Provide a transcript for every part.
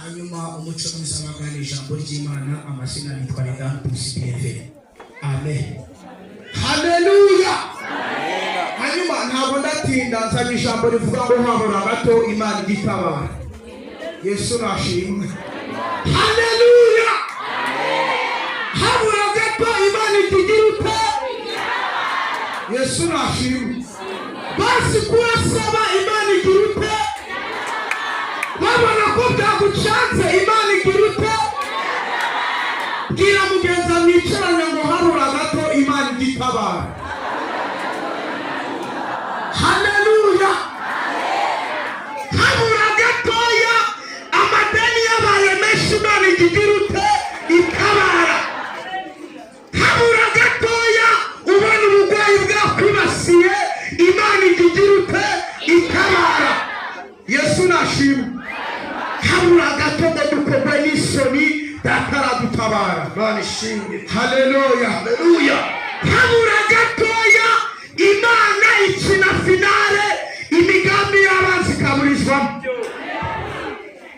hanyuma umuco mwiza w'abana ijambo ry'Imana amazina nitwa Redan Pusibieve. Amen. Haleluya. Hanyuma ntabwo ndatinda nzanye ijambo rivuga ngo habura gato Imana igitabara. Yesu nashimwe. Haleluya. Habura gato Imana igiruta. Yesu nashimwe. Basi kurasaba Imana igiruta. Babona ko byagucanze Imana igiruta. Gira mugenza mwicaranye ngo habura gato Imana igitabara. Haleluya. Habura gatoya amadeni y'abaye menshi Imana igiruta ikabara. Habura gatoya ubona ubugwayi bwakwibasiye Imana igiruta ikabara. Yesu nashimwe. Habura gato dukorwa n'isoni dataradutabara. Imana ishimwe. Haleluya. Haleluya. Habura gatoya Imana ikina finale imigambi y'abanzi kaburizwamo.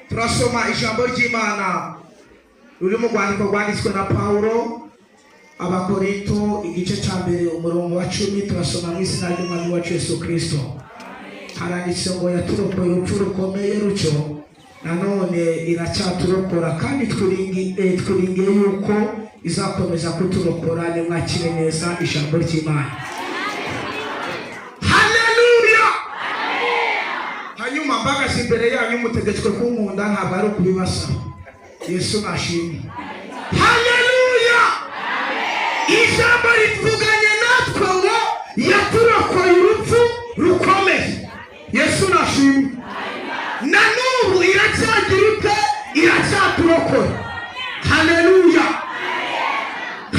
Turasoma ijambo ry'Imana ruri mu rwandiko rwanditswe na Paulo Abakorinto igice cya mbere umurongo wa 10. Turasoma mu izina ry'Umwami wacu Yesu Kristo. Haranditse ngo yaturokoye urupfu rukomeye rucyo nanone iracyaturokora kandi twiringiye yuko izakomeza kuturokora nimwakire neza ijambo ry'Imana. Haleluya. Hanyuma mbagaze imbere yanyu mutegetswe kunkunda ntabwo ari ukubibasa. Yesu nashimwe. Haleluya. Ijambo rivuganye natwe ngo yaturokoye urupfu rukomeye. Yesu nashimwe. Na n'ubu iracyagiruta iracyaturokora. Haleluya.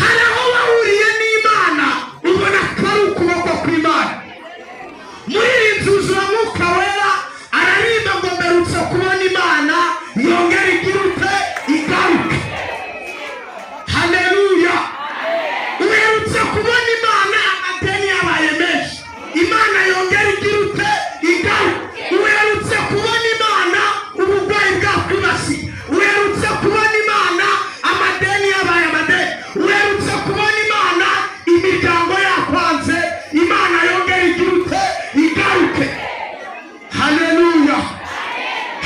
Hari aho wahuriye n'Imana ubona ko ari ukuboko kw'Imana. Muri iyi nzu Mwuka Wera ararimba ngo mberutse kubona Imana yongera igiruta igaruka. Haleluya. Uherutse kubona Imana amadeni yabaye menshi Imana yongera igiruta igaruka. Uherutse kubona Imana ubugwayi bwakwibasi. Uherutse kubona Imana amadeni yabaye amadeni. Uherutse kubona Imana imiryango yakwanze Imana yongera igiruta igaruke. Haleluya.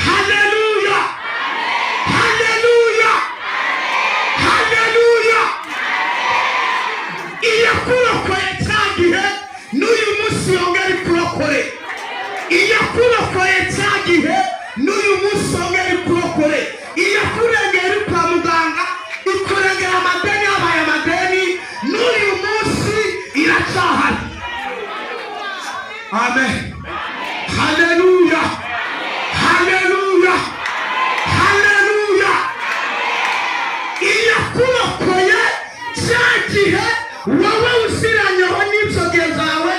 Haleluya. Haleluya. Haleluya. Iyakurokoye cyagihe n'uyu munsi yongera ikurokore. Iyakurokoye cyagihe n'uyu munsi yongera ikurokore. Iyakurengera kwa muganga ikurengera amadeni yabaye amadeni n'uyu munsi iracyahari. Amen. Haleluya. Haleluya. Haleluya. Iyakurokoye cyagihe wowe usiranyeho n'inzoga zawe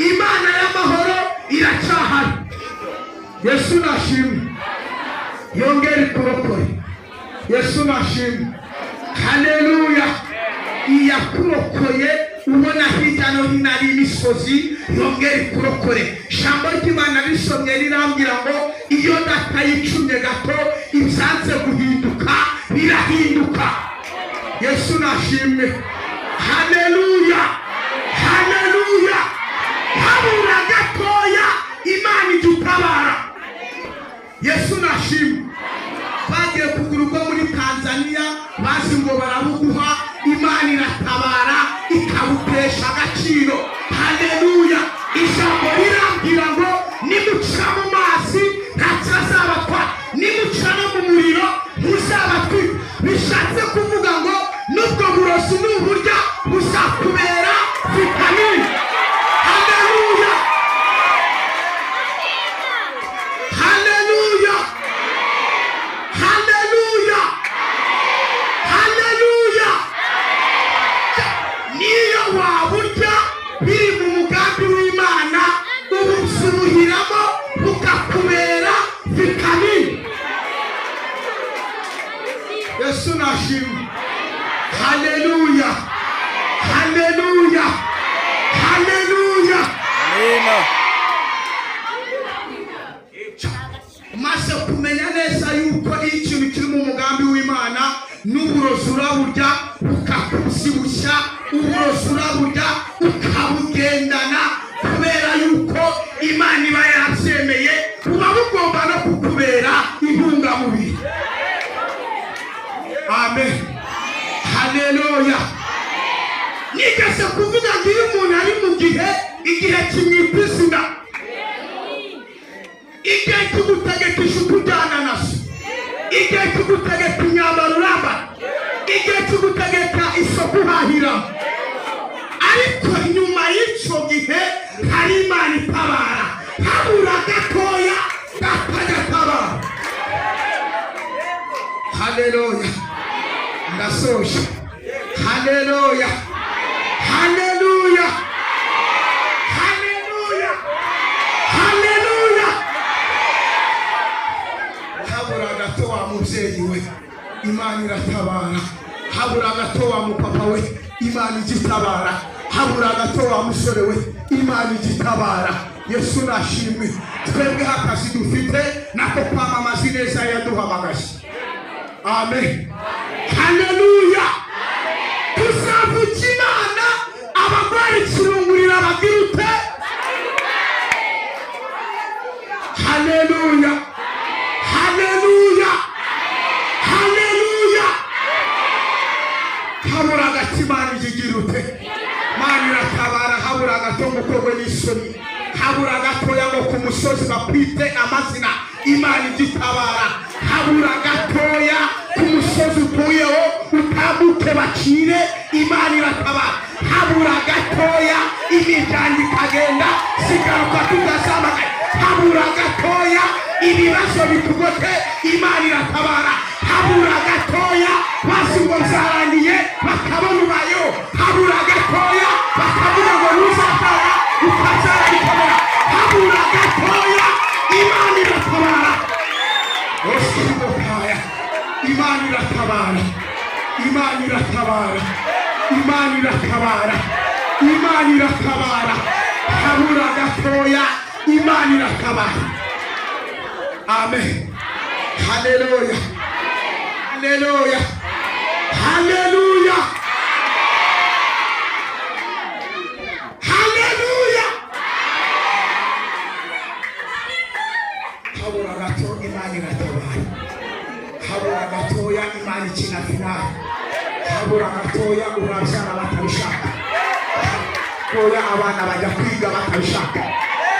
Imana y'amahoro iracyahari. Yesu nashimwe. Yongera ikurokore. Yesu nashimwe. Haleluya. Iyakurokoye ubona hirya no hino ari imisozi yongera ikurokore. Ijambo ry'Imana risomye rirambwira ngo iyo datayicumye gato ibyanze guhinduka birahinduka. Yesu nashimwe. Haleluya. Haleluya. Habura gatoya Imana igitabara. Yesu nashimwe. Bagiye kugura ubwo muri Tanzania bazi ngo barabuguha Imana iratabara ikabutesha agaciro. Haleluya. Ijambo rirambwira ngo nimuca mu mazi ntacyazabatwa, nimuca no mu muriro ntuzabatwika. Bishatse kuvuga ngo nubwo burozi n'uburya buzakubera vitamini. Haleluya. Haleluya. Haleluya. Haleluya. Niyo waburya biri mu mugambi w'Imana ubusubuhiramo bukakubera vitamini. Yesu nashimwe. Haleluya. Haleluya. Haleluya. Amen. Maze kumenya menya neza yuko ikintu kiri mu mugambi w'Imana n'uburozi uraburya ukakubyibushya, uburozi uraburya ukabugendana, kubera yuko Imana iba yabyemeye, buba bugomba no kukubera intungamubiri. Amen. Haleluya. Nigeze kuvuga ngo iyo umuntu ari mu igihe kimwipizina, igihe kigutegekisha kujyana naso, igihe kigutegeka imyambaro urambara, igihe kigutegeka isoko uhahiramo, ariko nyuma y'icyo gihe hari Imana itabara, habura gatoya gatatabara. Haleluya. Ndasoje. Haleluya. Haleluya. Haleluya. Haleluya. Habura gato wa mubyeyi we, Imana iratabara. Habura gato wa mupapa we, Imana igitabara. Habura gato wa musore we, Imana igitabara. Yesu nashimwe. Twebwe hakazi dufite nako kwamamaza ineza yaduhamagaje. Amen. Haleluya. Tuzavuga Imana, abagwaye kirungurira bagirute. Haleluya. Haleluya. Haleluya. Habura gatimana igirute. Mana iratabara. Habura gatongo kogwe n'isoni. Habura gatoya ngo ku musozi bakwite amazina, Imana igitabara. Habura gatoya ku musozi utuyeho utambuke bakire, Imana iratabara. Habura gatoya imiryango ikagenda sigaruka tugasamagaye. Habura gatoya ibibazo bitugote, Imana iratabara. Habura gatoya basingo nzarangiye bakabona ubayo. Habura gatoya bakavuga ngo nuzatara ukazara bikomera. Habura gatoya Imana iratabara. Osikibokaya. Imana iratabara. Imana iratabara. Imana iratabara. Imana iratabara. Habura gatoya Imana iratabara. Amen. Haleluya. Haleluya. Haleluya. Haleluya. Habura gato Imana iratabara. Habura gatoya Imana ikina finale. Habura gatoya urabyara batabishaka. Gatoya abana bajya kwiga batabishaka.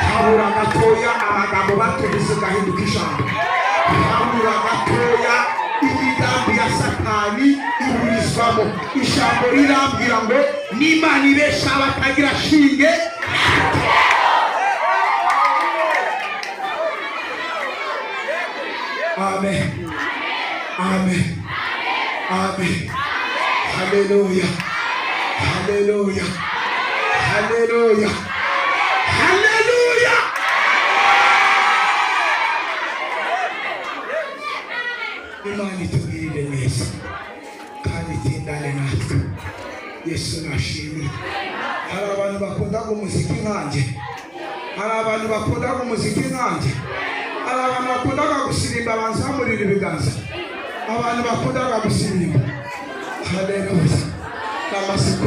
Habura gatoya amagambo batubize gahinduka ijambo. Habura gatoya imigambi ya Satani iburizwamo. Ijambo rirambwira ngo n'Imana ibesha batagira shinge. Amen. Amen. Amen. Haleluya. Haleluya. Haleluya. Haleluya. Imana itugirire neza kandi itindane natwe. Yesu nashimwe. Hari abantu bakunda umuziki nkanjye. Hari abantu bakunda umuziki nkanjye. Hari abantu bakunda gusirimba banzamurira ibiganza. Abantu bakunda gusirimba. Haleluya. Namasiku